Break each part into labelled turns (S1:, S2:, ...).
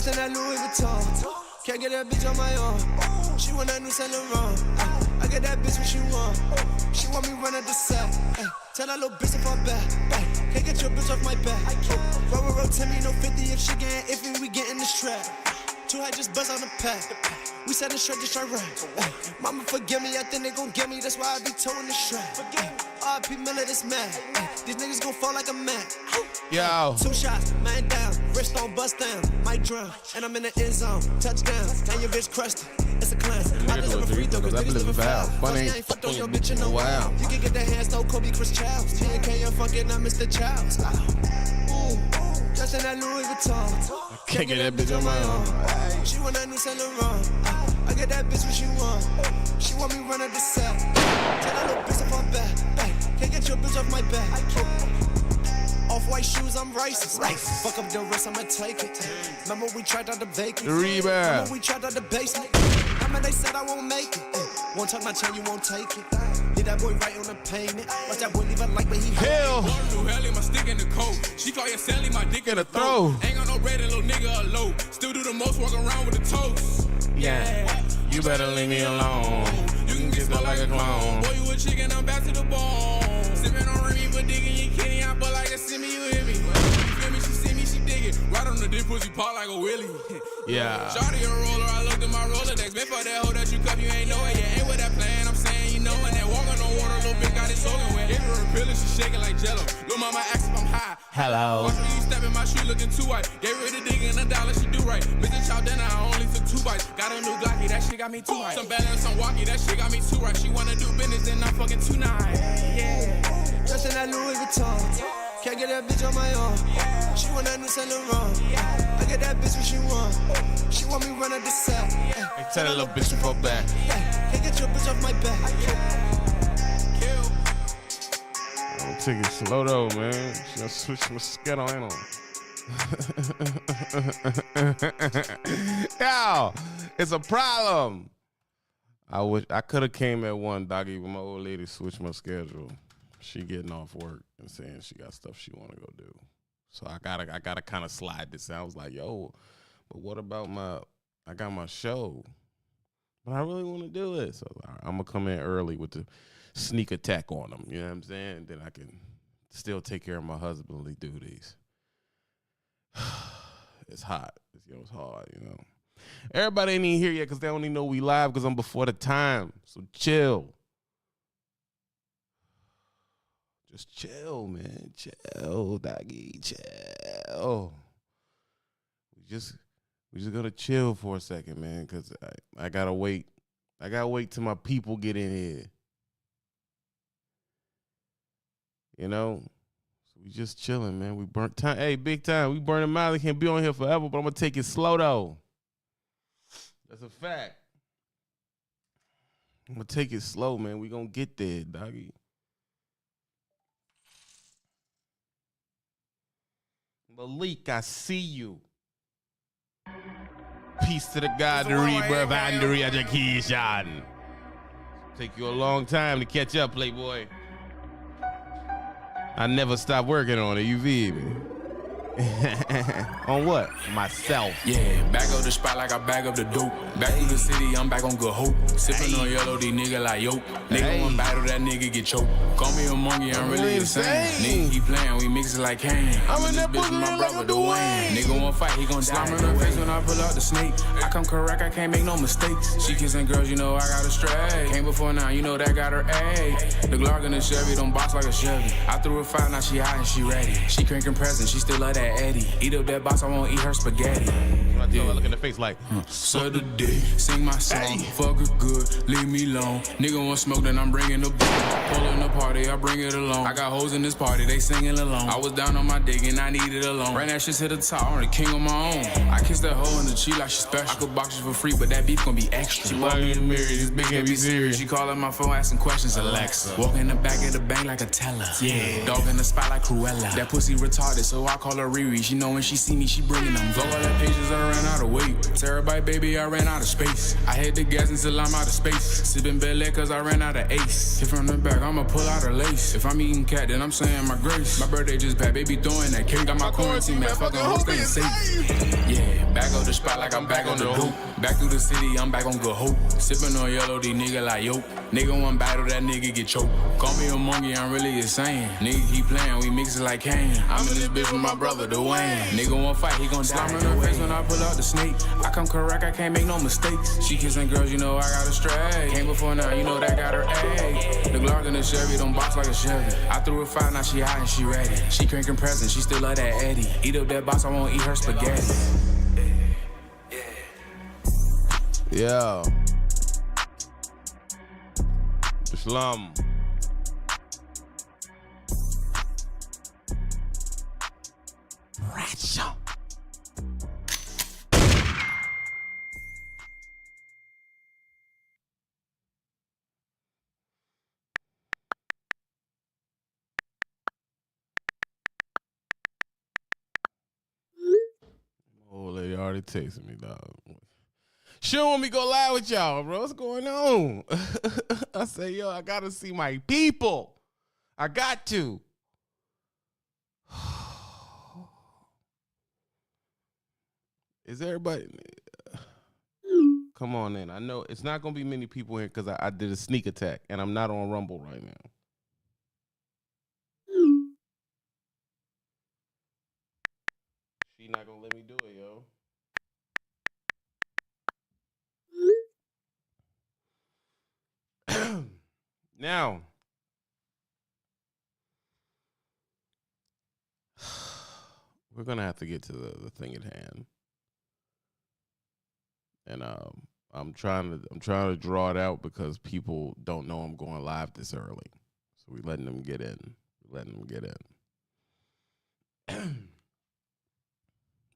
S1: Just in that Louis Vuitton. Can't get that bitch on my own. She want that new Saint Laurent. I get that bitch what she want. She want me run at the set. Tell that little bitch to fall back. Can't get your bitch off my back. Roll, tell me no 50 if she getting iffy, we getting this trap. Too high, just buzz on the pack. We set the shirt, just try right. Mama forgive me, I think they gon' get me. That's why I be towing the strap. R.P. Miller, this man. These niggas gon' fall like a man.
S2: Yo.
S1: 2 shots, man down. Wrist on, bust down. Mic drown. And I'm in the end zone. Touchdown. And your bitch crushed it. It's a clan. I deserve a free throw, cause niggas living foul. Funny, I ain't fucked on your bitch in a while. You can get that hands, no Kobe, Chris Childs. T&K, I'm fucking, I'm Mr. Childs. Just in that Louis Vuitton.
S2: Can't get that bitch on my own.
S1: She want that new Saint Laurent. I get that bitch what she want. She want me run at the set. Tell that little bitch to fall back. Can't get your bitch off my back. Off-white shoes, I'm racist. Fuck up the rest, I'ma take it. Remember we tried out the vacant. Remember we tried out the basement. Remember they said I won't make it. Won't touch my chain, you won't take it. Leave that boy right on the payment. Watch that boy leave a like, but he
S2: hell.
S3: Hell in my stick in the coat. She call your Sally, my dick in the throat. Ain't got no bread, little nigga alone. Still do the most, walk around with the toast.
S2: Yeah, you better leave me alone.
S3: You can get stuck like a clone. Boy, you a chicken, I'm back to the bone. Sippin' on Remy, but digging your kitty. I butt like a semi, you hear me. You feel me, she see me, she dig it. Right on the dick, pussy pop like a willy.
S2: Yeah.
S3: Shawty a roller, I looked at my Rolodex. Been for that hoe that you cuff, you ain't know it. Yeah, ain't with that plan, I'm saying you know it. That walk on no water, little bitch got it soaking wet. Give her a pill and she shaking like jello. Lil' mama asked if I'm high.
S2: Hello.
S3: Watch when you step in my shoe looking too white. Gave her the dig and $1, she do right. Mr. Chow dinner, I only took 2 bites. Got a new Glocky, that shit got me too high. Some balance, some walkie, that shit got me too right. She wanna do business, then I'm fucking tonight. Yeah.
S1: Just in that Louis Vuitton. Can't get that bitch on my own. She want that new Saint Laurent. I get that bitch what she want. She want me run at the set.
S2: Tell that little bitch to fall back.
S1: Can't get your bitch off my back.
S2: Don't take it slow though, man. She done switch my schedule, ain't on. Yo, it's a problem. I wish I could have came at 1, doggy, but my old lady switched my schedule. She getting off work and saying she got stuff she want to go do. So I gotta kind of slide this out. I was like, yo, but what about I got my show, but I really want to do it. So I'm gonna come in early with the sneak attack on them. You know what I'm saying? Then I can still take care of my husbandly duties. It's hot. It's hard, you know. Everybody ain't even here yet because they don't even know we live because I'm before the time. So chill. Just chill, man. Chill, doggy. Chill. We just gonna chill for a second, man, because I gotta wait. I gotta wait till my people get in here. You know? So we just chilling, man. We burnt time. Hey, big time. We burning miles. Can't be on here forever, but I'm gonna take it slow though. That's a fact. I'm gonna take it slow, man. We gonna get there, doggy. Malik, I see you. Peace to the God, the rebirth, and the re-education. Take you a long time to catch up, Playboy. I never stop working on it, you feel me? On what? Myself.
S3: Yeah, back up the spot like I back up the dope. Back to the city, I'm back on good hope. Sipping on yellow, these nigga like yo. Nigga want battle, that nigga get choked. Call me a monkey, I'm really the same. Nigga keep playing, we mix it like Kane. I'm in that bitch with my brother Dwayne. Nigga want fight, he gon' slam in her face when I pull out the snake. I come correct, I can't make no mistakes. She kissing girls, you know I got her straight. Came before now, you know that got her A. The Glock and the Chevy don't box like a Chevy. I threw her 5, now she hot and she ready. She cranking presents, she still love that Eddie. Eat up that box, I won't eat her spaghetti.
S2: I tell her, look in the face like,
S3: suck the dick, sing my song, fuck her good, leave me alone. Nigga want smoke, then I'm bringing the boom. Pull in the party, I bring it along. I got hoes in this party, they singing along. I was down on my dick and I needed a loan. Ran that shit to the top, I'm the king on my own. I kissed that hoe in the cheek like she special. I could box you for free, but that beef gon' be extra. She walk me in the mirror, this bitch can't be serious. She calling my phone, asking questions, Alexa. Walk in the back of the bank like a teller. Yeah, dog in the spot like Cruella. That pussy retarded, so I call her Riri. She know when she see me, she bringing them. Fuck all that patience, I ran out of weight. Terabyte, baby, I ran out of space. I hit the gas until I'm out of space. Sipping Bel Air cause I ran out of ace. Hit from the back, back, I'ma pull out a lace. If I'm eating cat, then I'm saying my grace. My birthday just passed, baby throwing that cake. Got my quarantine, man, fucking whole staying safe. Yeah, back on the spot like I'm back on the hoop. Back through the city, I'm back on good hope. Sipping on yellow, these nigga like yo. Nigga one battle, that nigga get choked. Call me a monkey, I'm really insane. Nigga keep playing, we mix it like Kane. I'm in this bitch with my brother, Dwayne. Nigga won't fight, he gon' slime in her face when I pull out the snake. I come correct, I can't make no mistakes. She kissing girls, you know I got her straight. Came before now, you know that got her A. The Glock and the Chevy don't box like a Chevy. I threw it 5, now she hot and she ready. She cranking presents, she still love that Eddie. Eat up that box, I won't eat her spaghetti.
S2: Yeah. Islam. Ratchet. Old lady already texted me, dog. She don't want me to go live with y'all, bro. What's going on? I say, yo, I gotta see my people. I got to. Is everybody? Come on in. I know it's not gonna be many people here because I did a sneak attack and I'm not on Rumble right now. She not gonna let me do it, yo. Now, we're gonna have to get to the thing at hand, and I'm trying to draw it out because people don't know I'm going live this early, so we letting them get in.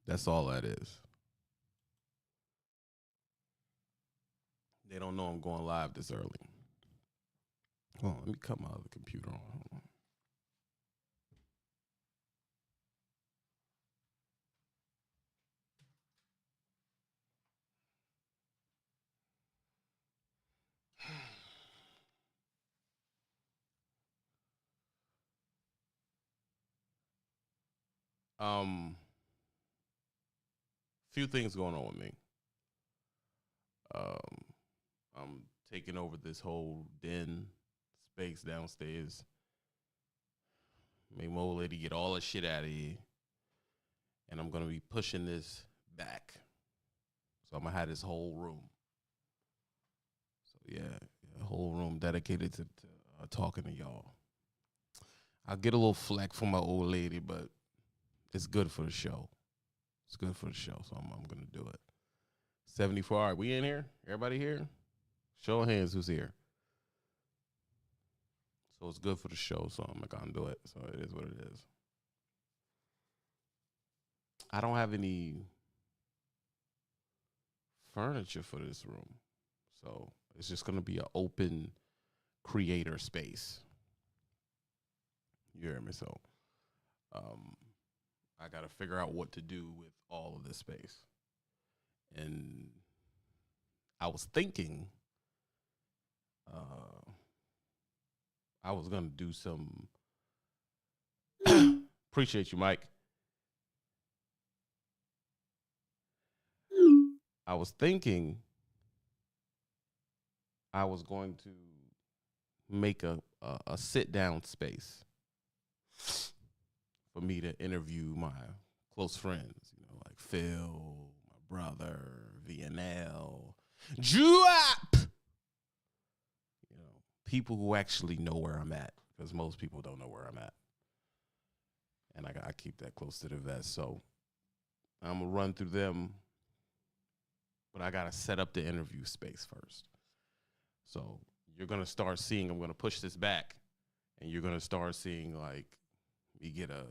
S2: That's all that is. They don't know I'm going live this early. Hold on, let me cut my other computer on. Hold on. Few things going on with me. I'm taking over this whole den space downstairs. Make my old lady get all the shit out of here. And I'm going to be pushing this back. So I'm going to have this whole room. So, yeah, a whole room dedicated to talking to y'all. I'll get a little flack from my old lady, but it's good for the show. It's good for the show, so I'm going to do it. 74. All right, we in here? Everybody here? Show of hands who's here. So it's good for the show, so I'm going to do it. So it is what it is. I don't have any furniture for this room. So it's just going to be an open creator space. You hear me? So I got to figure out what to do with all of this space. And I was thinking I was going to do some appreciate you, Mike. I was thinking I was going to make a sit-down space for me to interview my close friends, you know, like Phil, my brother, VNL, Drop. You know, people who actually know where I'm at, because most people don't know where I'm at. And I keep that close to the vest. So I'm going to run through them, but I got to set up the interview space first. So you're going to start seeing, I'm going to push this back, and you're going to start seeing, like, we get a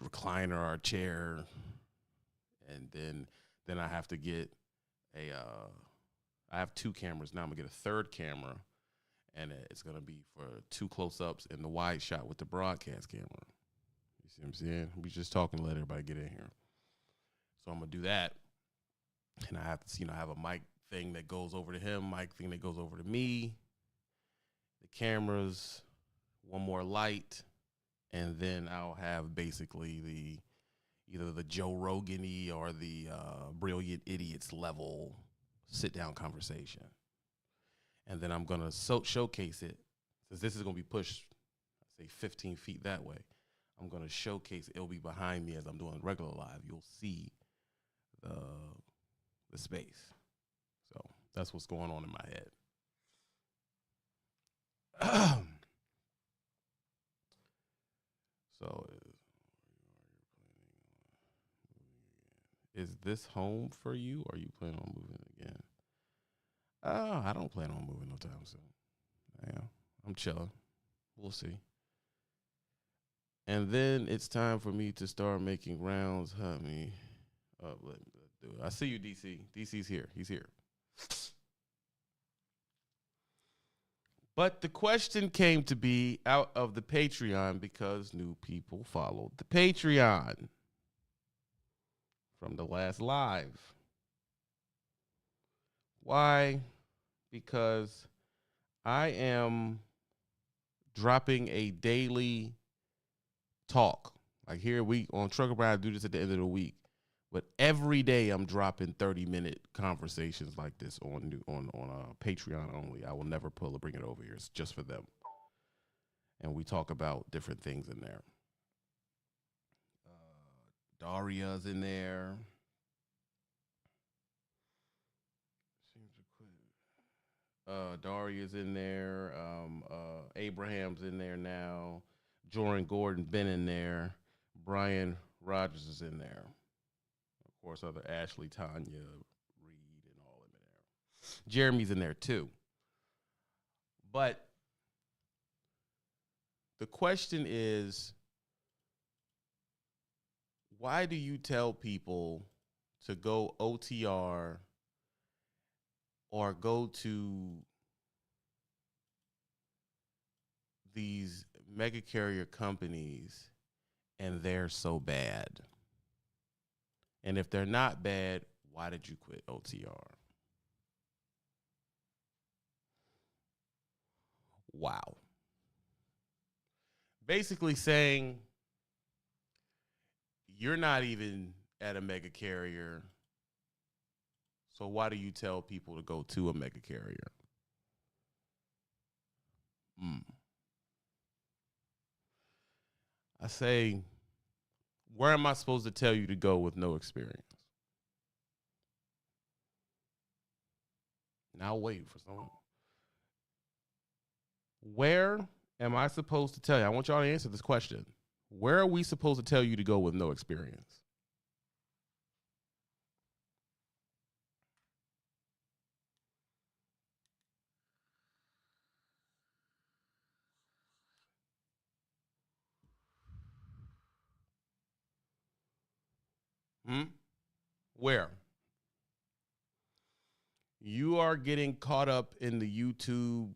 S2: recliner or a chair, and then I have to get I have 2 cameras now. I'm going to get a third camera, and it's going to be for 2 close-ups and the wide shot with the broadcast camera. You see what I'm saying? We just talking to let everybody get in here. So I'm going to do that, and I have to, I have a mic thing that goes over to him, mic thing that goes over to me. The cameras, one more light, and then I'll have basically either the Joe Rogan-y or the Brilliant Idiots level sit-down conversation. And then I'm going to showcase it. Since this is going to be pushed, say, 15 feet that way, I'm going to showcase it. It'll be behind me as I'm doing regular live. You'll see the space. So that's what's going on in my head. So is this home for you, or are you planning on moving again? I don't plan on moving no time soon. Yeah, I'm chilling. We'll see. And then it's time for me to start making rounds. Let me do it. I see you, DC. DC's here. He's here. But the question came to be out of the Patreon because new people followed the Patreon from the last live. Why? Because I am dropping a daily talk. Like here on Trucker Bride, I do this at the end of the week. But every day I'm dropping 30-minute conversations like this on Patreon only. I will never bring it over here. It's just for them. And we talk about different things in there. Daria's in there. Daria's in there. Abraham's in there now. Jordan Gordon been in there. Brian Rogers is in there. Of course, other Ashley, Tanya, Reed, and all of them in there. Jeremy's in there too. But the question is, why do you tell people to go OTR or go to these mega carrier companies and they're so bad? And if they're not bad, why did you quit OTR? Wow. Basically saying you're not even at a mega carrier, so why do you tell people to go to a mega carrier? I say, where am I supposed to tell you to go with no experience? Now wait for someone. Where am I supposed to tell you? I want y'all to answer this question. Where are we supposed to tell you to go with no experience? Where? You are getting caught up in the YouTube,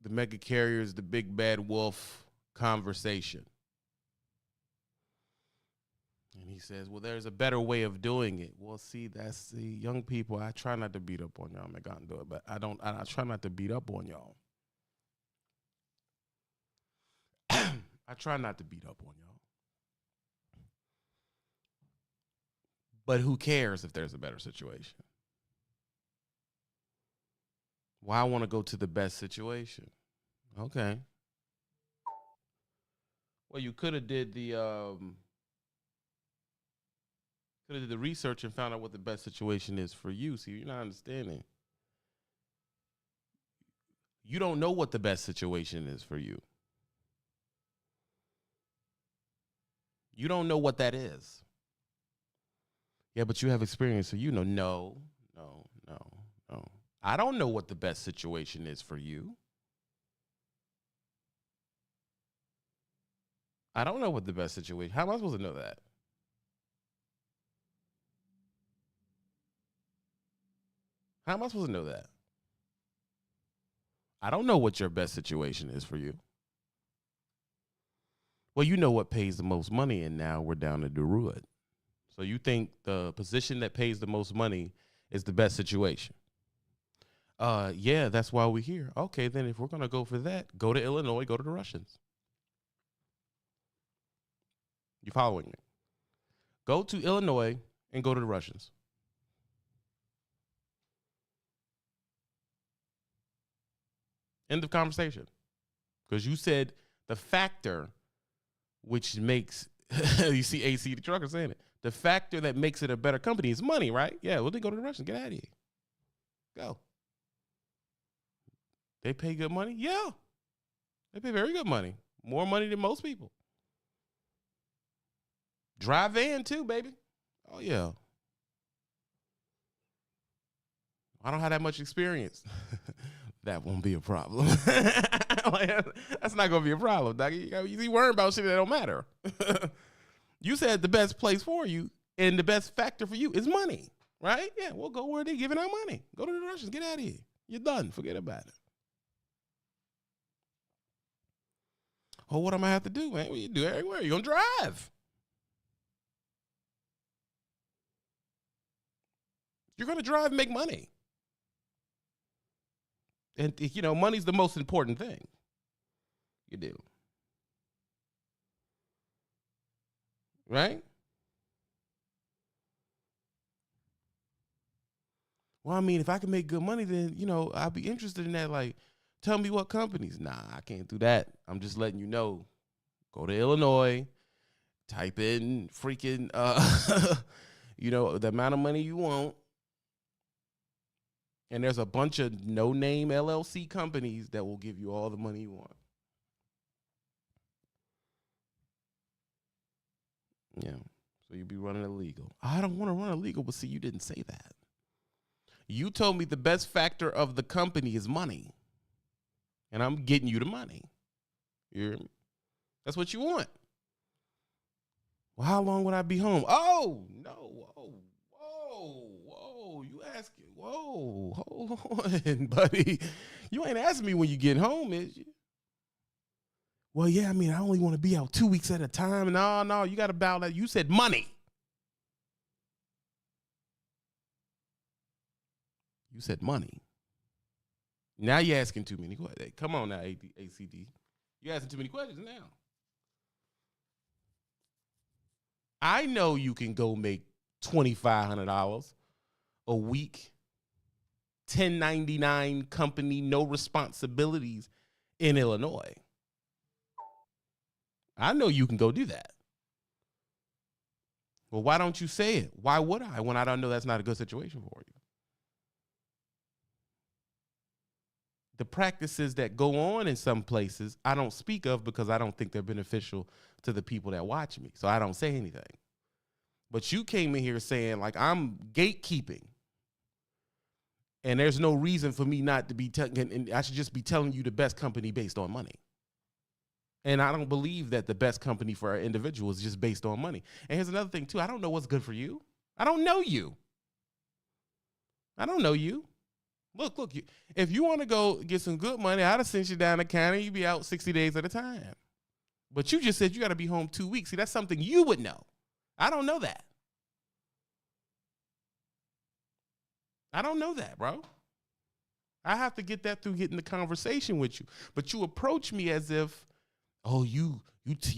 S2: the mega carriers, the big bad wolf conversation. And he says, well, there's a better way of doing it. Well, see, that's the young people. I try not to beat up on y'all. I'm not going to do it, but I try not to beat up on y'all. I try not to beat up on y'all. But who cares if there's a better situation? Why I want to go to the best situation? Okay. Well, you could have did the research and found out what the best situation is for you. See, you're not understanding. You don't know what the best situation is for you. You don't know what that is. Yeah, but you have experience, so you know. No. I don't know what the best situation is for you. I don't know what the best situation. How am I supposed to know that? How am I supposed to know that? I don't know what your best situation is for you. Well, you know what pays the most money, and now we're down to Druid. So you think the position that pays the most money is the best situation? Yeah, that's why we're here. Okay, then if we're gonna go for that, go to Illinois, go to the Russians. You following me? Go to Illinois and go to the Russians. End of conversation. Because you said the factor which makes, you see AC the trucker saying it, the factor that makes it a better company is money, right? Yeah, well, then go to the Russians. Get out of here. Go. They pay good money? Yeah. They pay very good money. More money than most people. Drive van too, baby. Oh, yeah. I don't have that much experience. That won't be a problem. That's not going to be a problem, dog. You worrying about shit that don't matter. You said the best place for you and the best factor for you is money, right? Yeah, we'll go where they're giving out money. Go to the Russians. Get out of here. You're done. Forget about it. Oh, what am I have to do, man? What you do everywhere? You're going to drive. You're going to drive and make money. And, you know, money's the most important thing. You do. Right? Well, I mean, if I can make good money, then, you know, I'll be interested in that. Like, tell me what companies. Nah, I can't do that. I'm just letting you know. Go to Illinois, type in freaking, you know, the amount of money you want. And there's a bunch of no-name LLC companies that will give you all the money you want. Yeah. So you'll be running illegal. I don't want to run illegal, but see, you didn't say that. You told me the best factor of the company is money. And I'm getting you the money. You hear me? That's what you want. Well, how long would I be home? Oh, no. Whoa. You asking. Whoa, hold on, buddy. You ain't asking me when you get home, is you? Well, yeah, I mean, I only want to be out 2 weeks at a time. No, you got to bow that. You said money. You said money. Now you're asking too many questions. Hey, come on now, ACD. You're asking too many questions now. I know you can go make $2,500 a week, 1099 company, no responsibilities in Illinois. I know you can go do that. Well, why don't you say it? Why would I when I don't know that's not a good situation for you? The practices that go on in some places, I don't speak of because I don't think they're beneficial to the people that watch me. So I don't say anything. But you came in here saying, like, I'm gatekeeping. And there's no reason for me not to be and I should just be telling you the best company based on money. And I don't believe that the best company for an individual is just based on money. And here's another thing, too. I don't know what's good for you. I don't know you. Look, if you want to go get some good money, I'd have sent you down the county. You'd be out 60 days at a time. But you just said you got to be home 2 weeks. See, that's something you would know. I don't know that. I don't know that, bro. I have to get that through getting the conversation with you. But you approach me as if, oh, you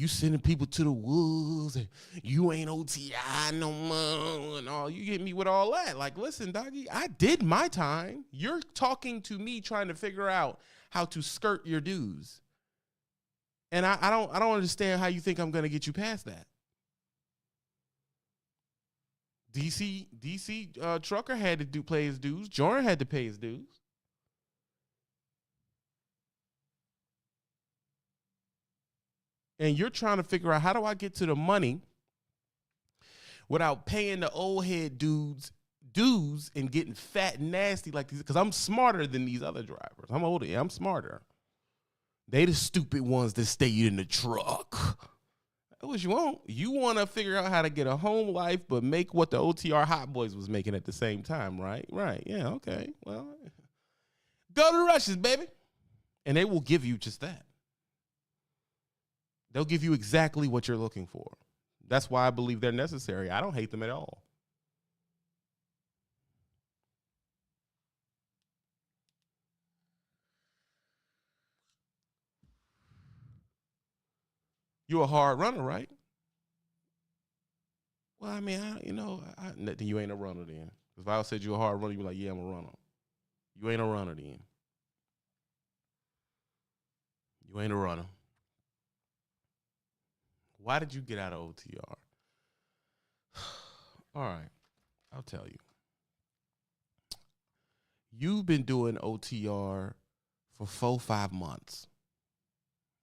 S2: sending people to the woods and you ain't OTI no more and all. You get me with all that. Like, listen, doggy, I did my time. You're talking to me trying to figure out how to skirt your dues. And I don't understand how you think I'm going to get you past that. DC trucker had to pay his dues. Jordan had to pay his dues. And you're trying to figure out, how do I get to the money without paying the old head dudes and getting fat and nasty like these? Because I'm smarter than these other drivers. I'm older. Yeah, I'm smarter. They the stupid ones that stay in the truck. That's what you want. You want to figure out how to get a home life, but make what the OTR Hot Boys was making at the same time, right? Right. Yeah, okay. Well, go to the Russians, baby. And they will give you just that. They'll give you exactly what you're looking for. That's why I believe they're necessary. I don't hate them at all. You're a hard runner, right? Well, I mean, then you ain't a runner then. If I said you're a hard runner, you'd be like, yeah, I'm a runner. You ain't a runner then. You ain't a runner. Why did you get out of OTR? All right, I'll tell you. You've been doing OTR for 4-5 months,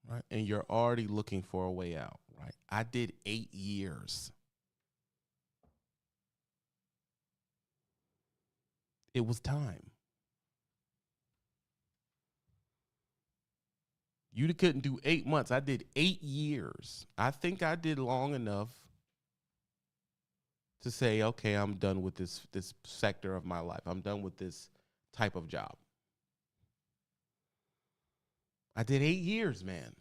S2: right? And you're already looking for a way out, right? I did 8 years. It was time. You couldn't do 8 months. I did 8 years. I think I did long enough to say, okay, I'm done with this sector of my life. I'm done with this type of job. I did 8 years, man.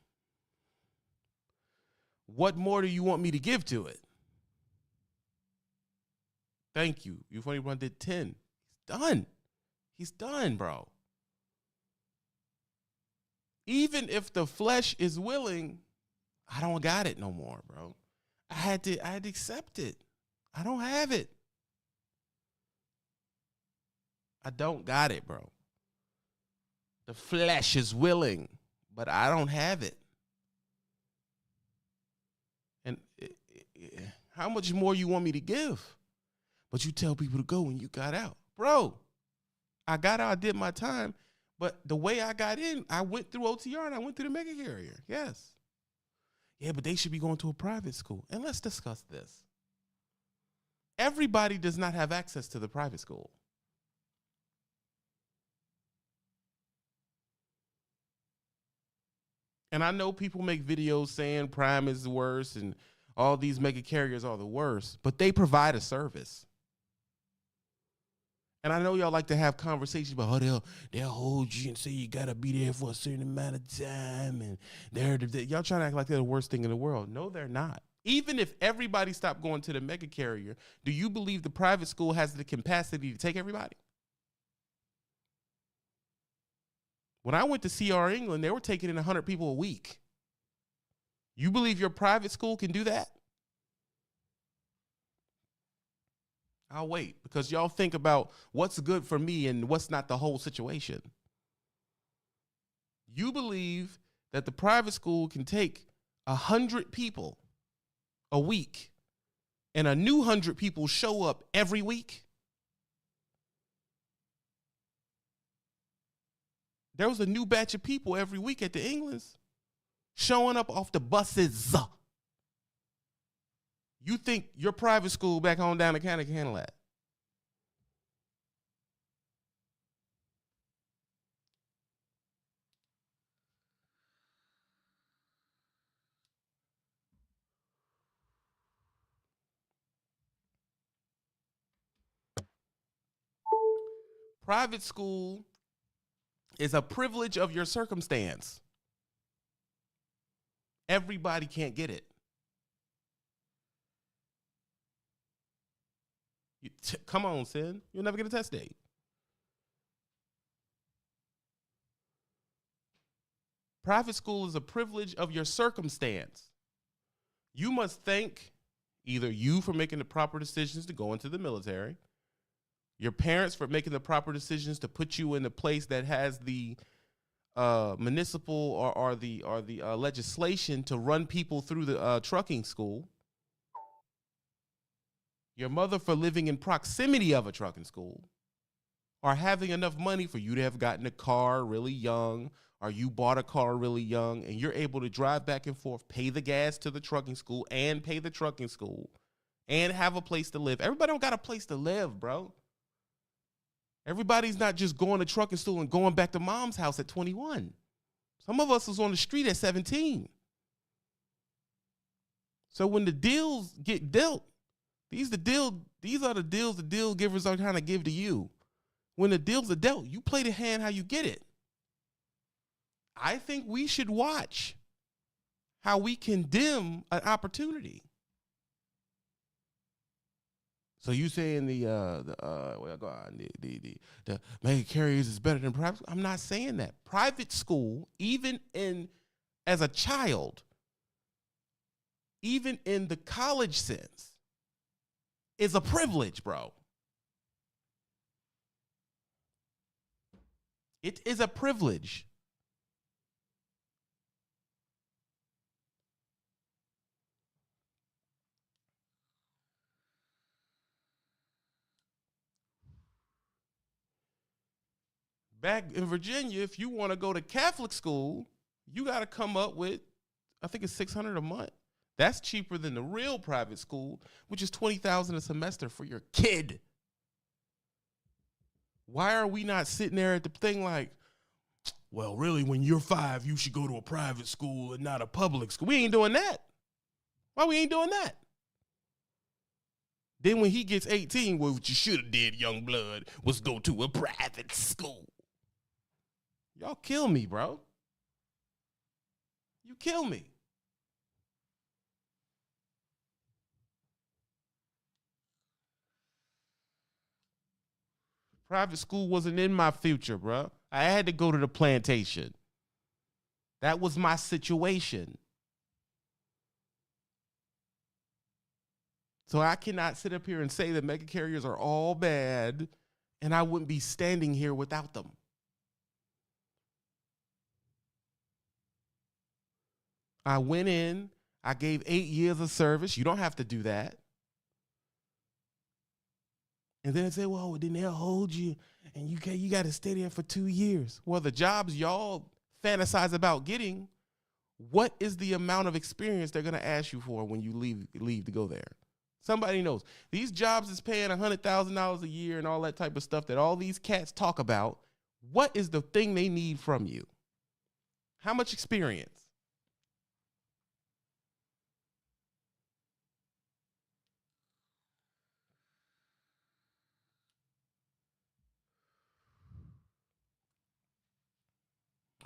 S2: What more do you want me to give to it? Thank you. You funny run did 10. He's done. He's done, bro. Even if the flesh is willing, I don't got it no more, bro. I had to accept it. I don't have it. I don't got it, bro. The flesh is willing, but I don't have it. And how much more you want me to give? But you tell people to go when you got out. Bro, I got out, I did my time. But the way I got in, I went through OTR and I went through the mega carrier. Yes. Yeah, but they should be going to a private school. And let's discuss this. Everybody does not have access to the private school. And I know people make videos saying Prime is the worst and all these mega carriers are the worst, but they provide a service. And I know y'all like to have conversations about how they'll hold you and say you got to be there for a certain amount of time. And y'all trying to act like they're the worst thing in the world. No, they're not. Even if everybody stopped going to the mega carrier, do you believe the private school has the capacity to take everybody? When I went to CR England, they were taking in 100 people a week. You believe your private school can do that? I'll wait because y'all think about what's good for me and what's not the whole situation. You believe that the private school can take 100 people a week and a new 100 people show up every week? There was a new batch of people every week at the Englands showing up off the buses. You think your private school back home down the county can handle that? Private school is a privilege of your circumstance. Everybody can't get it. Come on, Sin. You'll never get a test date. Private school is a privilege of your circumstance. You must thank either you for making the proper decisions to go into the military, your parents for making the proper decisions to put you in a place that has the municipal or the legislation to run people through the trucking school. Your mother for living in proximity of a trucking school, or having enough money for you to have gotten a car really young, or you bought a car really young and you're able to drive back and forth, pay the gas to the trucking school and pay the trucking school and have a place to live. Everybody don't got a place to live, bro. Everybody's not just going to trucking school and going back to mom's house at 21. Some of us was on the street at 17. So when the deals get dealt, these are the deals the deal givers are trying to give to you. When the deals are dealt, you play the hand how you get it. I think we should watch how we condemn an opportunity. So you saying the mega carriers is better than private? I'm not saying that. Private school, even as a child, even in the college sense, is a privilege, bro. It is a privilege. Back in Virginia, if you want to go to Catholic school, you got to come up with, I think it's $600 a month. That's cheaper than the real private school, which is $20,000 a semester for your kid. Why are we not sitting there at the thing like, well, really, when you're 5, you should go to a private school and not a public school? We ain't doing that. Why we ain't doing that? Then when he gets 18, well, what you should have did, young blood, was go to a private school. Y'all kill me, bro. You kill me. Private school wasn't in my future, bro. I had to go to the plantation. That was my situation. So I cannot sit up here and say that mega carriers are all bad, and I wouldn't be standing here without them. I went in, I gave 8 years of service. You don't have to do that. And then they say, well, then they'll hold you and you got to stay there for 2 years. Well, the jobs y'all fantasize about getting, what is the amount of experience they're going to ask you for when you leave to go there? Somebody knows. These jobs is paying $100,000 a year and all that type of stuff that all these cats talk about. What is the thing they need from you? How much experience?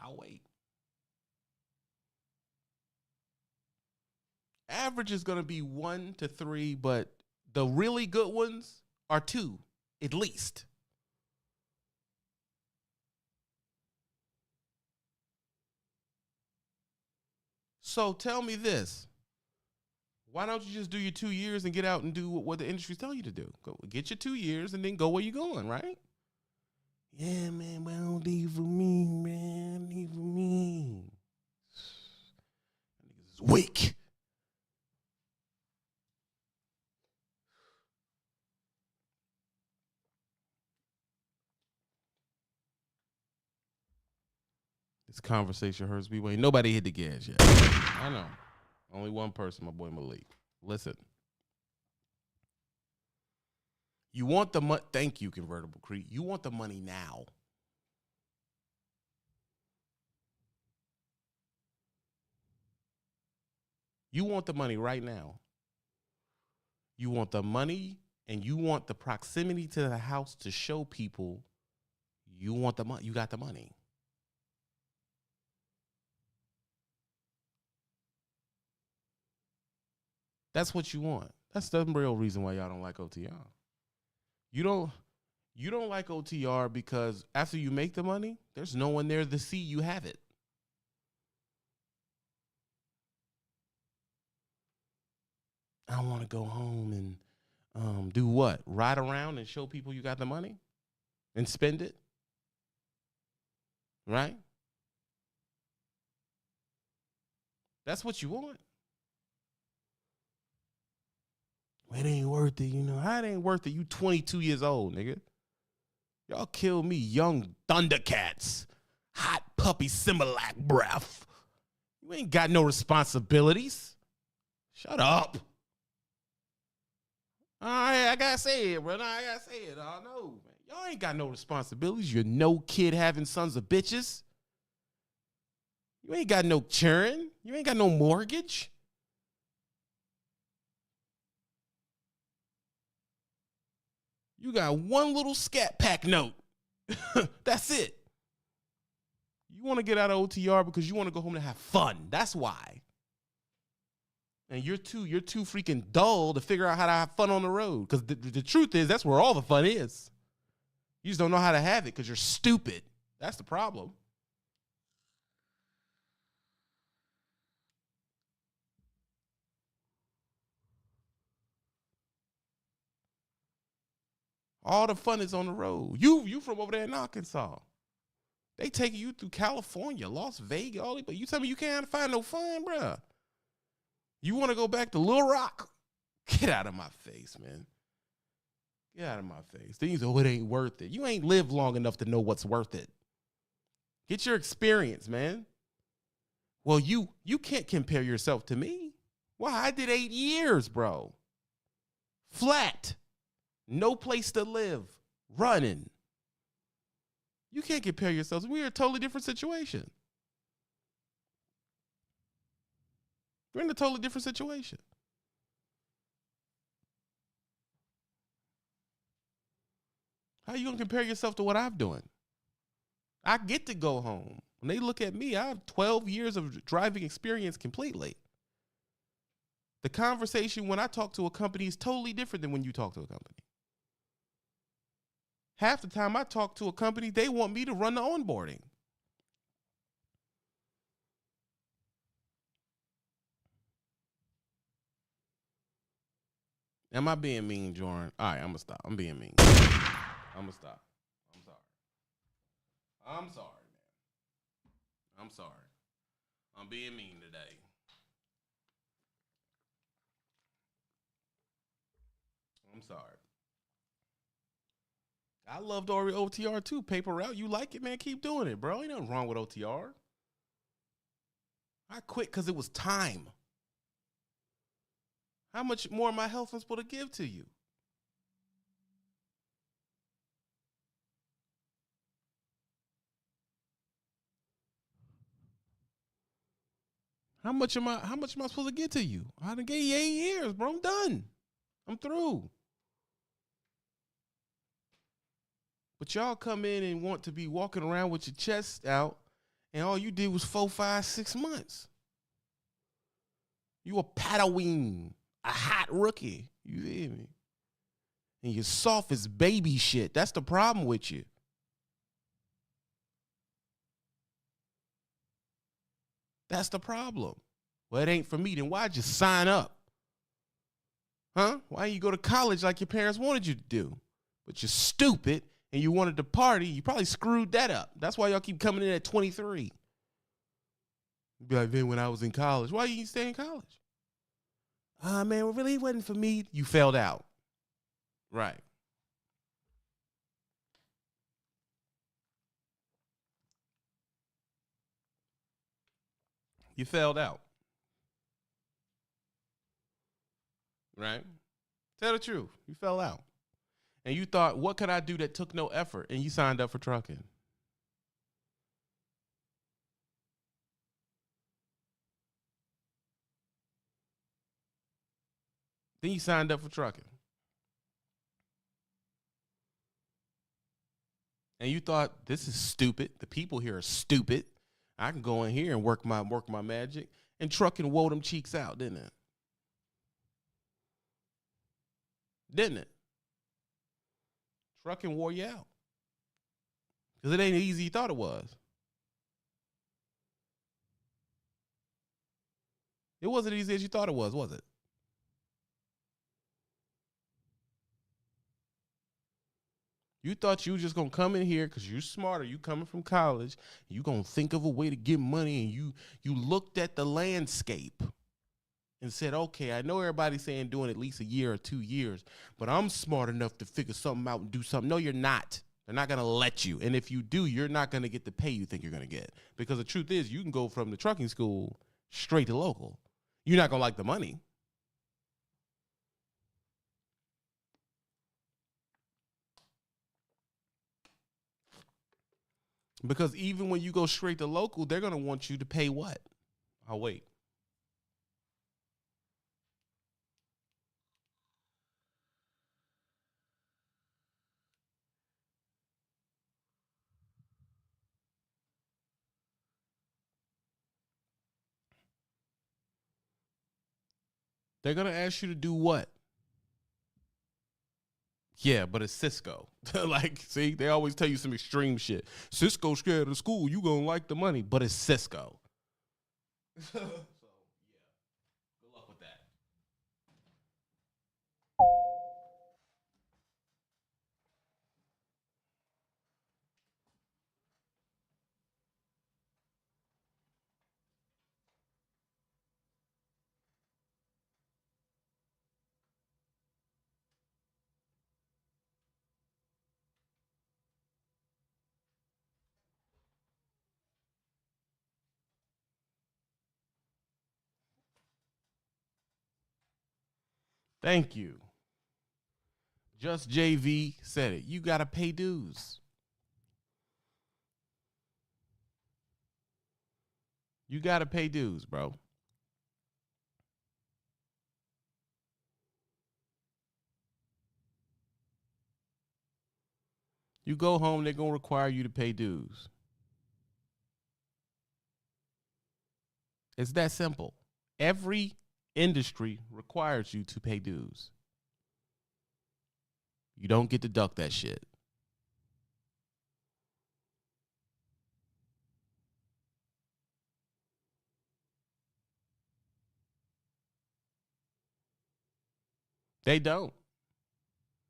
S2: I'll wait. Average is going to be 1 to 3, but the really good ones are 2, at least. So tell me this. Why don't you just do your 2 years and get out and do what the industry's telling you to do? Go get your 2 years and then go where you're going, right? Yeah, man, but don't leave for me, man. Leave for me. Niggas is weak. This conversation hurts me. Ain't nobody hit the gas yet. I know. Only one person, my boy Malik. Listen. You want the money. Thank you, Convertible Creek. You want the money now. You want the money right now. You want the money and you want the proximity to the house to show people you want the money. You got the money. That's what you want. That's the real reason why y'all don't like OTR. You don't like OTR because after you make the money, there's no one there to see you have it. I want to go home and do what? Ride around and show people you got the money and spend it? Right? That's what you want. It ain't worth it, you know. How it ain't worth it? You 22 years old, nigga. Y'all kill me, young Thundercats. Hot puppy Similac breath. You ain't got no responsibilities. Shut up. All right, I gotta say it, brother. I gotta say it. I know, man. Y'all ain't got no responsibilities. You're no kid having sons of bitches. You ain't got no churn. You ain't got no mortgage. You got one little Scat Pack note. That's it. You want to get out of OTR because you want to go home and have fun. That's why. And you're too freaking dull to figure out how to have fun on the road. Because the truth is, that's where all the fun is. You just don't know how to have it because you're stupid. That's the problem. All the fun is on the road. You from over there in Arkansas. They taking you through California, Las Vegas, all that, but you tell me you can't find no fun, bruh. You want to go back to Little Rock? Get out of my face, man. Get out of my face. Then you say, oh, it ain't worth it. You ain't lived long enough to know what's worth it. Get your experience, man. Well, you can't compare yourself to me. Why? I did 8 years, bro. Flat. No place to live. Running. You can't compare yourselves. We're in a totally different situation. We're in a totally different situation. How you going to compare yourself to what I'm doing? I get to go home. When they look at me, I have 12 years of driving experience completely. The conversation when I talk to a company is totally different than when you talk to a company. Half the time I talk to a company, they want me to run the onboarding. Am I being mean, Jordan? All right, I'm going to stop. I'm being mean. I'm going to stop. I'm sorry. I'm sorry, man. I'm sorry. I'm being mean today. I'm sorry. I loved OTR too. Paper route. You like it, man? Keep doing it, bro. Ain't nothing wrong with OTR. I quit because it was time. How much more of my health am I supposed to give to you? How much am I supposed to get to you? I done gave you 8 years, bro. I'm done. I'm through. But y'all come in and want to be walking around with your chest out, and all you did was 4, 5, 6 months. You a Padawan, a hot rookie. You hear me? And you're soft as baby shit. That's the problem with you. That's the problem. Well, it ain't for me. Then why'd you sign up? Huh? Why didn't you go to college like your parents wanted you to do? But you're stupid and you wanted to party. You probably screwed that up. That's why y'all keep coming in at 23. You'd be like, then when I was in college, why you didn't stay in college? Man, it really wasn't for me. You failed out. Right. You failed out. Right? Tell the truth. You fell out. And you thought, what could I do that took no effort? And you signed up for trucking. Then you signed up for trucking. And you thought, this is stupid. The people here are stupid. I can go in here and work my magic. And trucking wore them cheeks out, didn't it? Didn't it? Trucking wore you out. Because it ain't as easy as you thought it was. It wasn't as easy as you thought it was it? You thought you were just going to come in here because you're smarter. You coming from college. You going to think of a way to get money. And you looked at the landscape and said, okay, I know everybody's saying doing at least a year or 2 years, but I'm smart enough to figure something out and do something. No, you're not. They're not going to let you. And if you do, you're not going to get the pay you think you're going to get. Because the truth is, you can go from the trucking school straight to local. You're not going to like the money. Because even when you go straight to local, they're going to want you to pay what? I'll wait. They're going to ask you to do what? Yeah, but it's Cisco. Like, see, they always tell you some extreme shit. Cisco's scared of school. You going to like the money, but it's Cisco. So, yeah. Good luck with that. Thank you. Just JV said it. You got to pay dues. You got to pay dues, bro. You go home, they're going to require you to pay dues. It's that simple. Every industry requires you to pay dues. You don't get to duck that shit. They don't.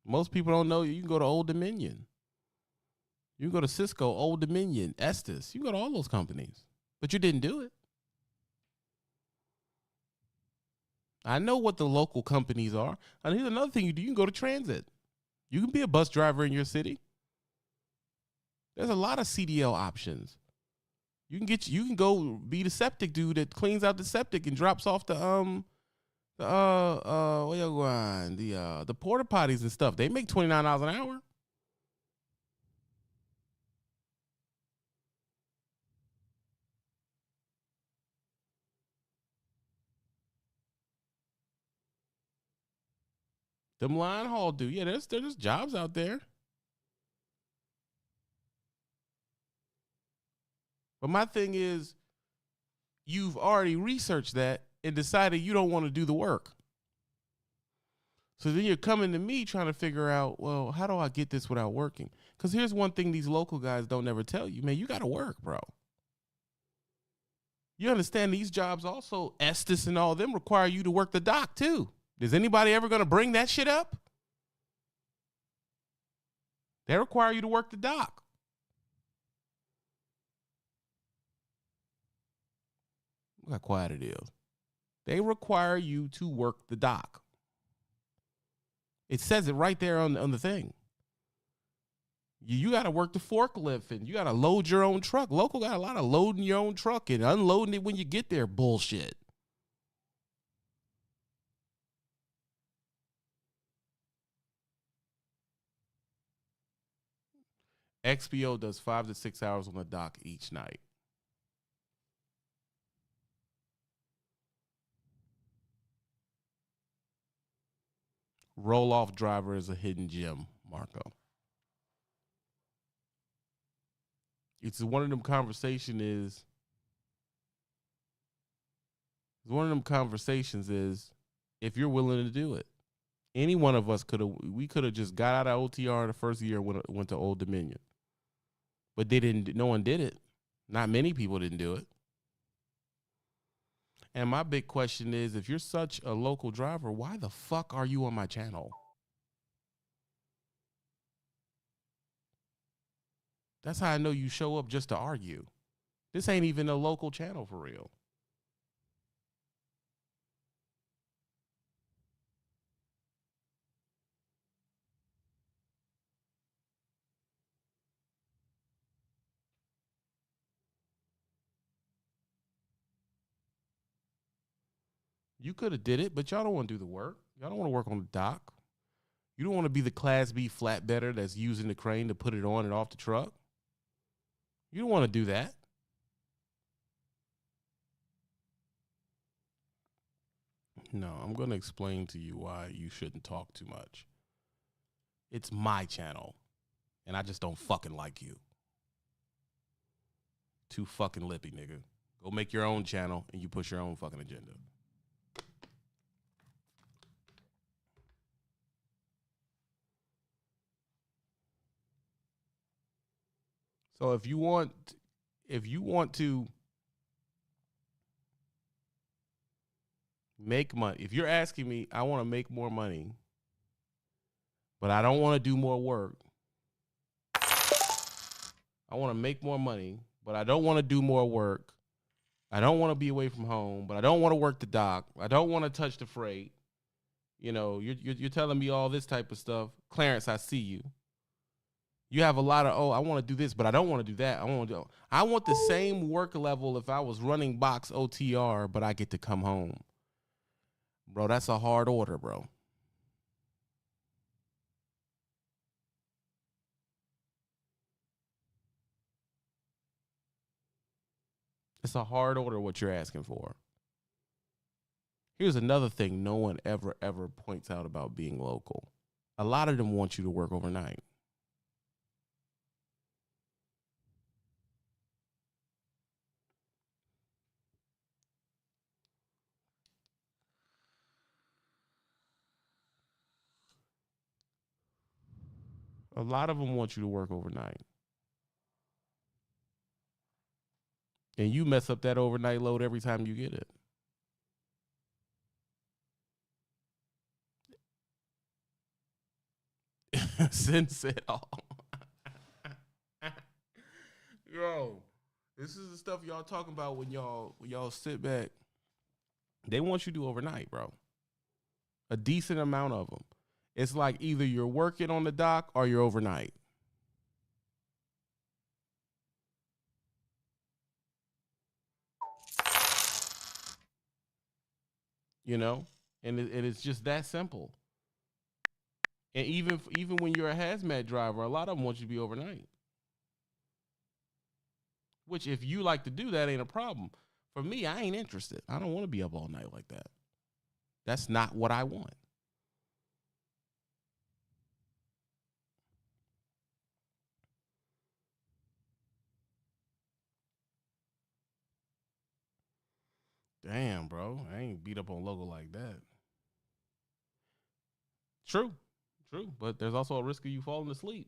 S2: Most people don't know you can go to Old Dominion. You can go to Cisco, Old Dominion, Estes. You can go to all those companies. But you didn't do it. I know what the local companies are. And here's another thing you do. You can go to transit. You can be a bus driver in your city. There's a lot of CDL options. You can go be the septic dude that cleans out the septic and drops off the porta potties and stuff. They make $29 an hour. Them line haul dude. Yeah, there's jobs out there. But my thing is, you've already researched that and decided you don't want to do the work. So then you're coming to me trying to figure out, well, how do I get this without working? Because here's one thing these local guys don't ever tell you, man, you got to work, bro. You understand these jobs also, Estes and all of them, require you to work the dock too. Is anybody ever going to bring that shit up? They require you to work the dock. Look how quiet it is. They require you to work the dock. It says it right there on the thing. You got to work the forklift and you got to load your own truck. Local got a lot of loading your own truck and unloading it when you get there bullshit. XPO does 5 to 6 hours on the dock each night. Roll-off driver is a hidden gem, Marco. It's one of them conversations is if you're willing to do it. Any one of us could have just got out of OTR the first year and went to Old Dominion. But no one did it. Not many people didn't do it. And my big question is, if you're such a local driver, why the fuck are you on my channel? That's how I know you show up just to argue. This ain't even a local channel for real. You could have did it, but y'all don't want to do the work. Y'all don't want to work on the dock. You don't want to be the Class B flatbedder that's using the crane to put it on and off the truck. You don't want to do that. No, I'm going to explain to you why you shouldn't talk too much. It's my channel, and I just don't fucking like you. Too fucking lippy, nigga. Go make your own channel, and you push your own fucking agenda. So if you want to make money, if you're asking me, I want to make more money, but I don't want to do more work. I want to make more money, but I don't want to do more work. I don't want to be away from home, but I don't want to work the dock. I don't want to touch the freight. You know, you're telling me all this type of stuff. Clarence, I see you. You have a lot of, I want to do this, but I don't want to do that. I want the same work level if I was running box OTR, but I get to come home. Bro, that's a hard order, bro. It's a hard order what you're asking for. Here's another thing no one ever points out about being local. A lot of them want you to work overnight. A lot of them want you to work overnight. And you mess up that overnight load every time you get it. Sin said all. Yo, this is the stuff y'all talking about when y'all sit back. They want you to do overnight, bro. A decent amount of them. It's like either you're working on the dock or you're overnight. You know? And it's just that simple. And even when you're a hazmat driver, a lot of them want you to be overnight. Which, if you like to do that, ain't a problem. For me, I ain't interested. I don't want to be up all night like that. That's not what I want. Damn, bro. I ain't beat up on local like that. True. But there's also a risk of you falling asleep.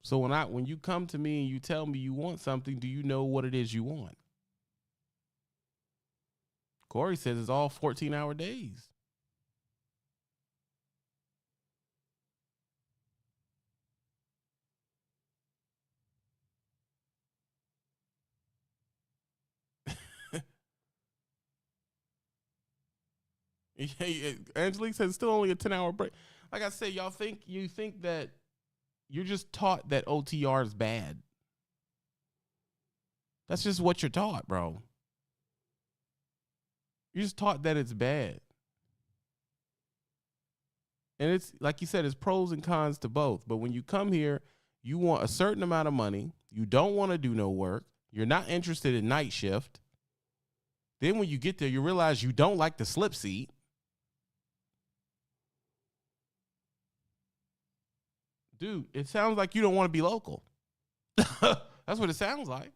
S2: So when you come to me and you tell me you want something, do you know what it is you want? Corey says it's all 14-hour days. Angelique says it's still only a 10-hour break. Like I said, you think that you're just taught that OTR is bad. That's just what you're taught, bro. You're just taught that it's bad. And it's like you said, it's pros and cons to both. But when you come here, you want a certain amount of money. You don't want to do no work. You're not interested in night shift. Then when you get there, you realize you don't like the slip seat. Dude, it sounds like you don't want to be local. That's what it sounds like.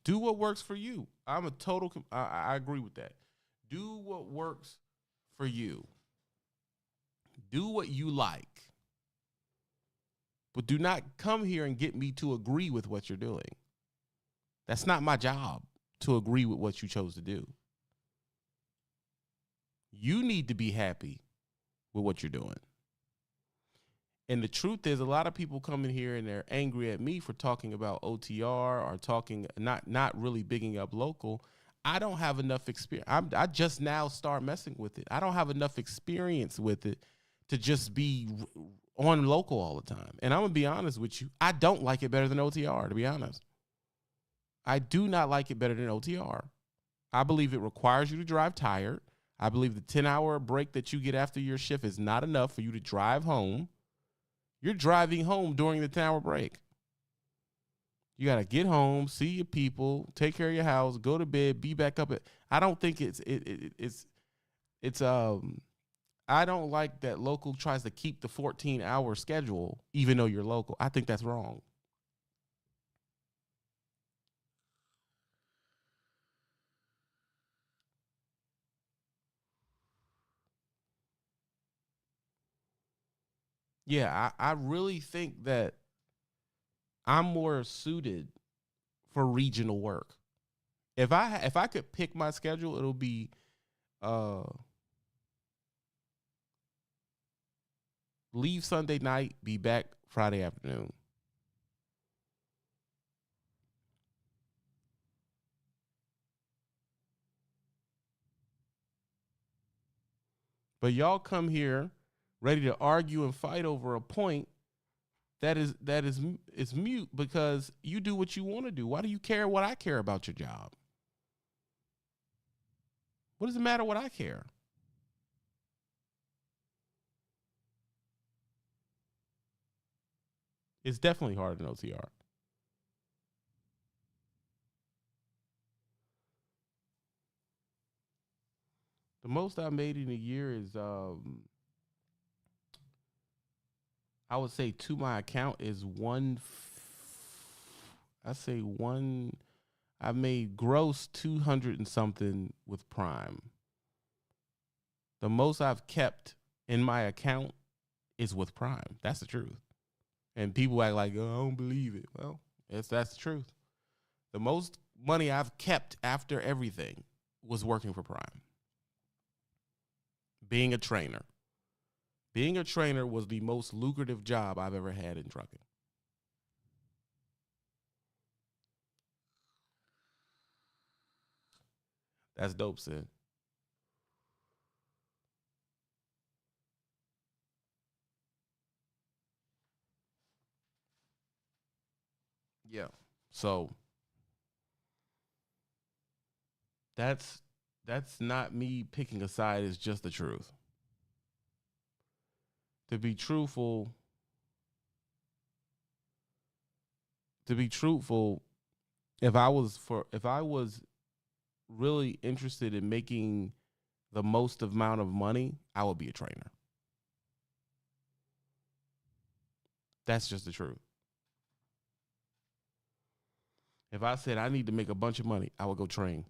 S2: Do what works for you. I agree with that. Do what works for you. Do what you like. But do not come here and get me to agree with what you're doing. That's not my job to agree with what you chose to do. You need to be happy with what you're doing. And the truth is, a lot of people come in here and they're angry at me for talking about OTR or talking, not really bigging up local. I don't have enough experience. I just now start messing with it. I don't have enough experience with it to just be on local all the time. And I'm going to be honest with you. I don't like it better than OTR, to be honest. I do not like it better than OTR. I believe it requires you to drive tired. I believe the 10-hour break that you get after your shift is not enough for you to drive home. You're driving home during the 10-hour break. You got to get home, see your people, take care of your house, go to bed, be back up. I don't think I don't like that local tries to keep the 14-hour schedule, even though you're local. I think that's wrong. Yeah, I really think that I'm more suited for regional work. If I could pick my schedule, it'll be leave Sunday night, be back Friday afternoon. But y'all come here ready to argue and fight over a point it's mute because you do what you want to do. Why do you care what I care about your job? What does it matter what I care? It's definitely harder than OTR. The most I made in a year is I would say to my account is I made gross 200 and something with Prime. The most I've kept in my account is with Prime. That's the truth. And people act like, oh, I don't believe it. Well, that's the truth. The most money I've kept after everything was working for Prime. Being a trainer. Being a trainer was the most lucrative job I've ever had in trucking. That's dope, Sid. Yeah. So that's not me picking a side. It's just the truth. To be truthful, if I was really interested in making the most amount of money, I would be a trainer. That's just the truth. If I said I need to make a bunch of money, I would go train.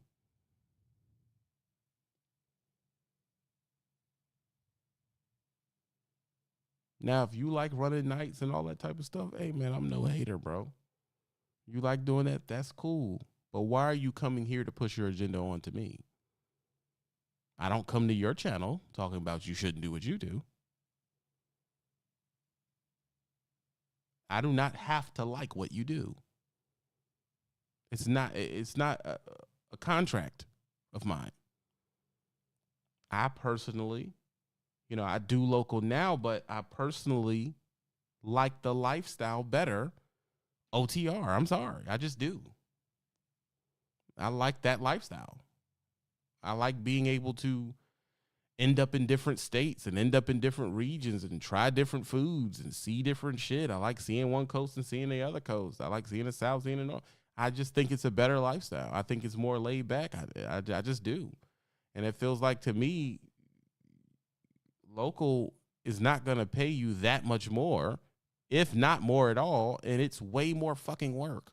S2: Now, if you like running nights and all that type of stuff, hey, man, I'm no hater, bro. You like doing that? That's cool. But why are you coming here to push your agenda on to me? I don't come to your channel talking about you shouldn't do what you do. I do not have to like what you do. It's not a contract of mine. I personally, I do local now, but I personally like the lifestyle better. OTR, I'm sorry. I just do. I like that lifestyle. I like being able to end up in different states and end up in different regions and try different foods and see different shit. I like seeing one coast and seeing the other coast. I like seeing the South, seeing the North. I just think it's a better lifestyle. I think it's more laid back. I just do. And it feels like to me, local is not going to pay you that much more, if not more at all. And it's way more fucking work.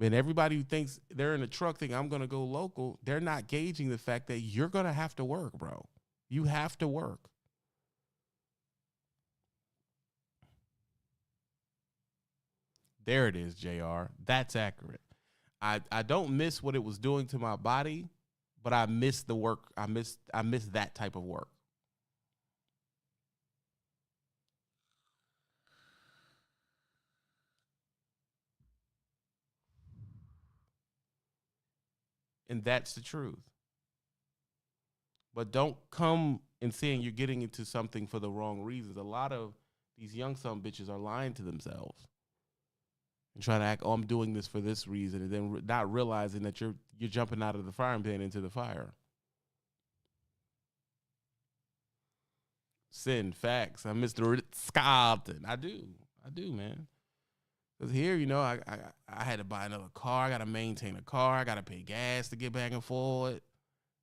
S2: And everybody who thinks they're in a truck thinking I'm going to go local, they're not gauging the fact that you're going to have to work, bro. You have to work. There it is, JR. That's accurate. I don't miss what it was doing to my body, but I miss the work. I miss that type of work. And that's the truth. But don't come and saying you're getting into something for the wrong reasons. A lot of these young some bitches are lying to themselves and trying to act, oh, I'm doing this for this reason, and then not realizing that you're jumping out of the frying pan into the fire. Sin, facts. I'm Mr. Ritz-Carlton. I do, man. Because here, I had to buy another car. I got to maintain a car. I got to pay gas to get back and forth.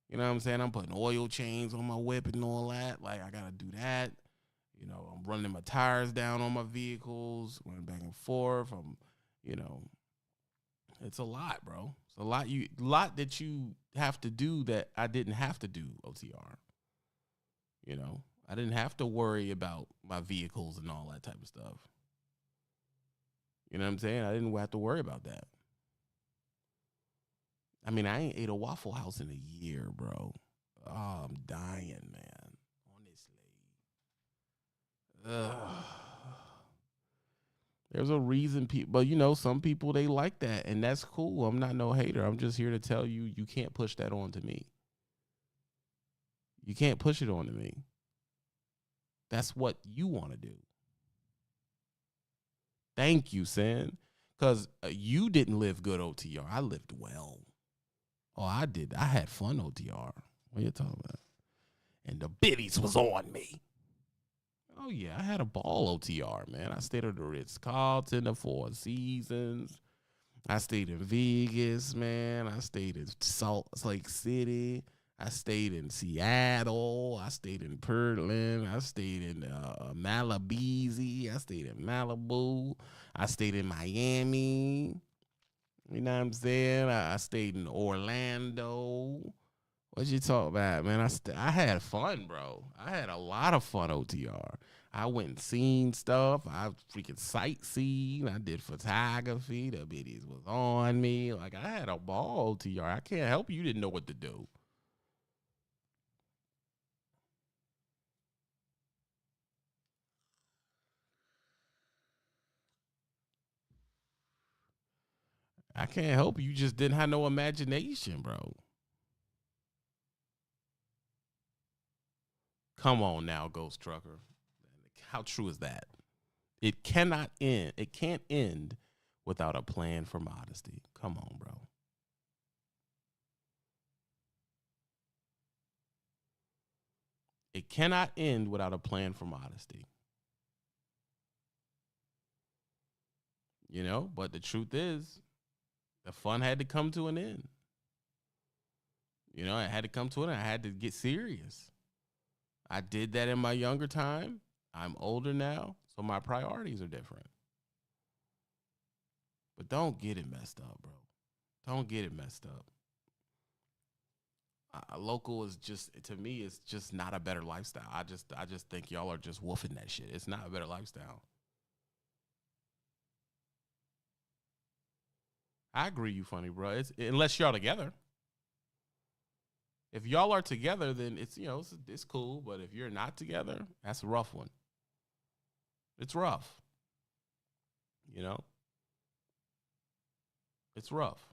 S2: You know what I'm saying? I'm putting oil change on my whip and all that. Like, I got to do that. I'm running my tires down on my vehicles, running back and forth. It's a lot, bro. It's a lot that you have to do that I didn't have to do, OTR. I didn't have to worry about my vehicles and all that type of stuff. You know what I'm saying? I didn't have to worry about that. I mean, I ain't ate a Waffle House in a year, bro. Oh, I'm dying, man. Honestly. Ugh. There's a reason but some people, they like that, and that's cool. I'm not no hater. I'm just here to tell you, you can't push that on to me. You can't push it on to me. That's what you want to do. Thank you, Sin. Because you didn't live good OTR. I lived well. Oh, I did. I had fun OTR. What are you talking about? And the biddies was on me. Oh, yeah. I had a ball OTR, man. I stayed at the Ritz-Carlton, the Four Seasons. I stayed in Vegas, man. I stayed in Salt Lake City. I stayed in Seattle. I stayed in Portland. I stayed in Malabeezy. I stayed in Malibu. I stayed in Miami. You know what I'm saying? I stayed in Orlando. What you talk about, man? I had fun, bro. I had a lot of fun OTR. I went and seen stuff. I freaking sightseeing. I did photography. The biddies was on me. Like, I had a ball OTR. I can't help you didn't know what to do. I can't help you. You just didn't have no imagination, bro. Come on now, Ghost Trucker. How true is that? It cannot end. It can't end without a plan for modesty. Come on, bro. It cannot end without a plan for modesty. You know, but the truth is, the fun had to come to an end. You know, it had to come to an end. I had to get serious. I did that in my younger time. I'm older now, so my priorities are different. But don't get it messed up, bro. Don't get it messed up. Local is just, to me, it's just not a better lifestyle. I just think y'all are just woofing that shit. It's not a better lifestyle. I agree, you funny, bro. Unless y'all together. If y'all are together, then it's, you know, it's cool. But if you're not together, that's a rough one. It's rough. You know? It's rough.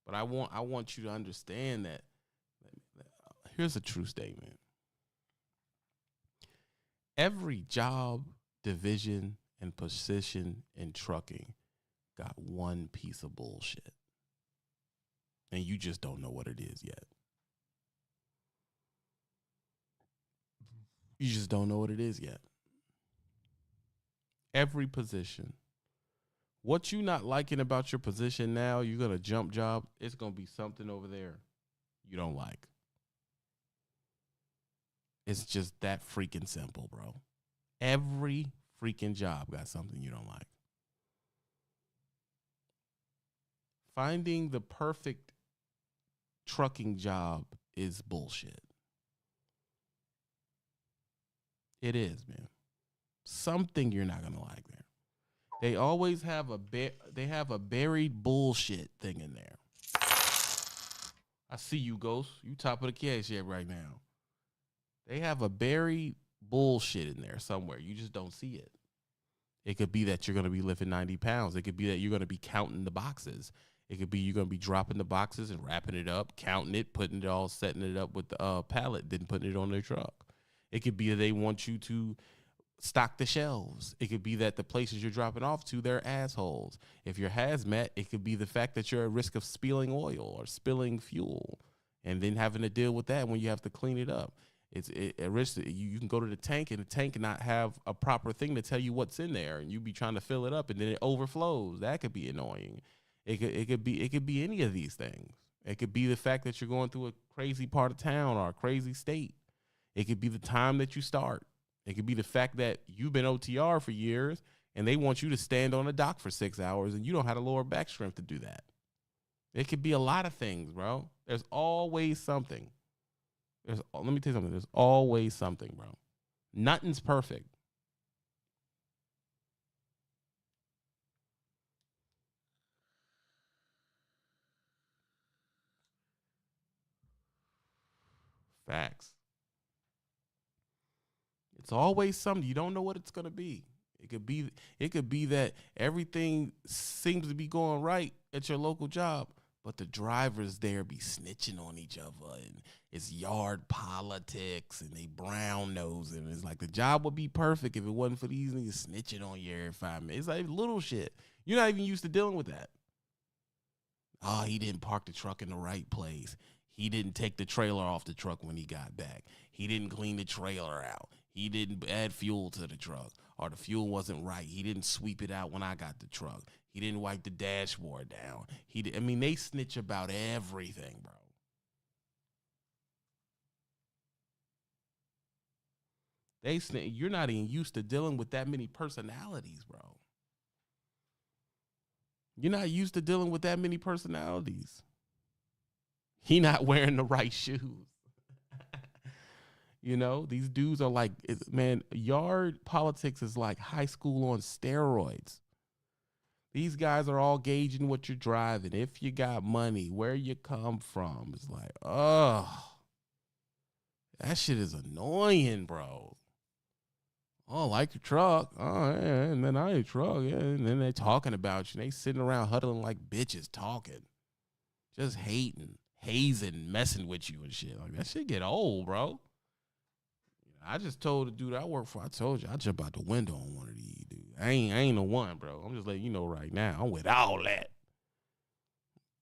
S2: But I want you to understand that here's a true statement. Every job, division, and position in trucking got one piece of bullshit. And you just don't know what it is yet. You just don't know what it is yet. Every position. What you not liking about your position now, you're going to jump job, it's going to be something over there you don't like. It's just that freaking simple, bro. Every freaking job got something you don't like. Finding the perfect trucking job is bullshit. It is, man. Something you're not going to like there. They always have a buried bullshit thing in there. I see you, Ghost. You top of the cash yet right now. They have a buried bullshit in there somewhere. You just don't see it. It could be that you're going to be lifting 90 pounds. It could be that you're going to be counting the boxes. It could be you're going to be dropping the boxes and wrapping it up, counting it, putting it all, setting it up with the pallet, then putting it on their truck. It could be that they want you to stock the shelves. It could be that the places you're dropping off to, they're assholes. If you're hazmat, it could be the fact that you're at risk of spilling oil or spilling fuel and then having to deal with that when you have to clean it up. It's a risk that you can go to the tank and the tank not have a proper thing to tell you what's in there, and you be trying to fill it up and then it overflows. That could be annoying. It could be any of these things. It could be the fact that you're going through a crazy part of town or a crazy state. It could be the time that you start. It could be the fact that you've been OTR for years and they want you to stand on a dock for 6 hours and you don't have the lower back strength to do that. It could be a lot of things, bro. There's always something. Let me tell you something. There's always something, bro. Nothing's perfect. Facts. It's always something. You don't know what it's gonna be. It could be that everything seems to be going right at your local job, But the drivers there be snitching on each other, and it's yard politics, and they brown nosing. It's like the job would be perfect if it wasn't for these niggas snitching on you every 5 minutes. It's like little shit. You're not even used to dealing with that. Oh, he didn't park the truck in the right place. He didn't take the trailer off the truck when he got back. He didn't clean the trailer out. He didn't add fuel to the truck, or the fuel wasn't right. He didn't sweep it out when I got the truck. He didn't wipe the dashboard down. They snitch about everything, bro. You're not even used to dealing with that many personalities, bro. You're not used to dealing with that many personalities. He not wearing the right shoes. You know, these dudes are like, man, yard politics is like high school on steroids. These guys are all gauging what you're driving, if you got money, where you come from. It's like, oh, that shit is annoying, bro. Oh, like your truck. Oh, yeah, and then I your truck. Yeah, and then they talking about you. They sitting around huddling like bitches talking. Just hating, hazing, messing with you and shit. Like, that shit get old, bro. I just told the dude I work for, I told you, I jump out the window on one of these, dude. I ain't the one, bro. I'm just letting you know right now. I'm with all that.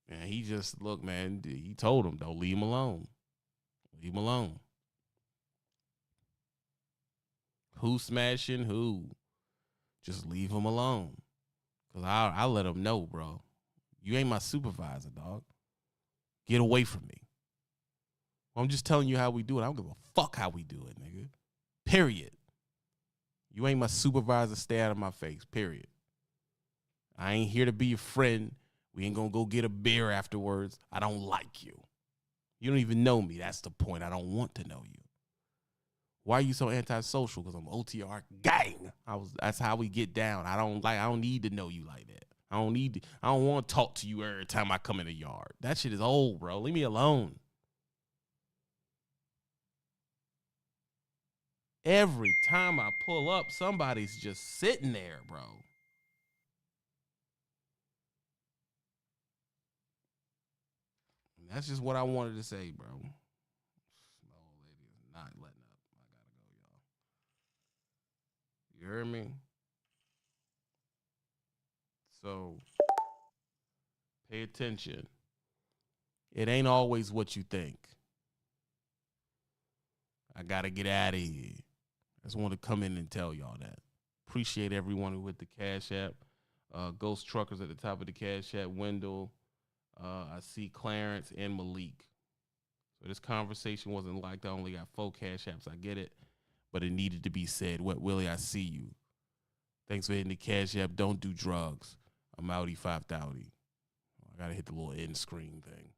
S2: And he just, look, man, he told him, don't leave him alone. Leave him alone. Who smashing who? Just leave him alone. Because I let him know, bro. You ain't my supervisor, dog. Get away from me. I'm just telling you how we do it. I don't give a fuck how we do it, nigga. Period. You ain't my supervisor. Stay out of my face. Period. I ain't here to be your friend. We ain't gonna go get a beer afterwards. I don't like you. You don't even know me. That's the point. I don't want to know you. Why are you so antisocial? Because I'm OTR gang. That's how we get down. I don't need to know you like that. I don't want to talk to you every time I come in the yard. That shit is old, bro. Leave me alone. Every time I pull up, somebody's just sitting there, bro. And that's just what I wanted to say, bro. My old lady is not letting up. I gotta go, y'all. You heard me? So, pay attention. It ain't always what you think. I gotta get out of here. I just want to come in and tell y'all that. Appreciate everyone who hit the Cash App. Ghost Truckers at the top of the Cash App. Wendell. I see Clarence and Malik. So this conversation wasn't like I only got 4 Cash Apps. I get it. But it needed to be said. What, Willie, I see you. Thanks for hitting the Cash App. Don't do drugs. I'm outie 5,000. I got to hit the little end screen thing.